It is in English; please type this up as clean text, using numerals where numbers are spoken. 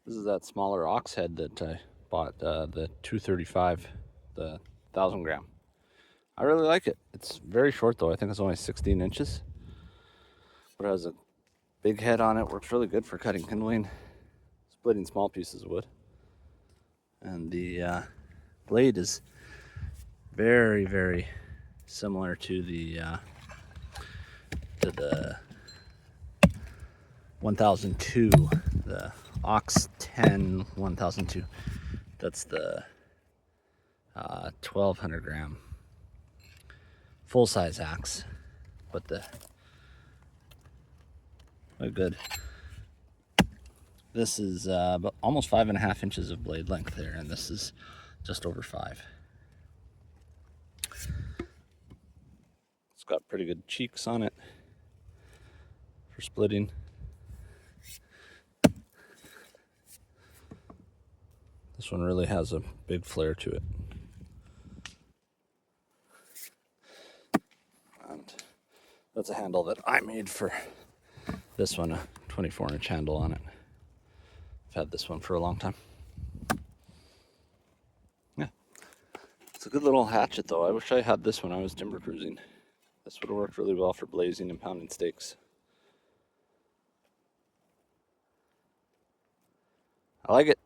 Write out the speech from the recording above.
This is that smaller ox head that I bought, the 235, the 1,000 gram. I really like it. It's very short though. I think it's only 16 inches, but it has a big head on it. Works really good for cutting kindling, splitting small pieces of wood. And the blade is very, very similar to the 1002, the Ox 10 1002. That's the 1200 gram full size axe, but good. This is about almost 5.5 inches of blade length there, and this is just over 5. It's got pretty good cheeks on it for splitting. This one really has a big flare to it. And that's a handle that I made for this one, a 24-inch handle on it. I've had this one for a long time. Yeah. It's a good little hatchet though. I wish I had this when I was timber cruising. This would have worked really well for blazing and pounding steaks. I like it.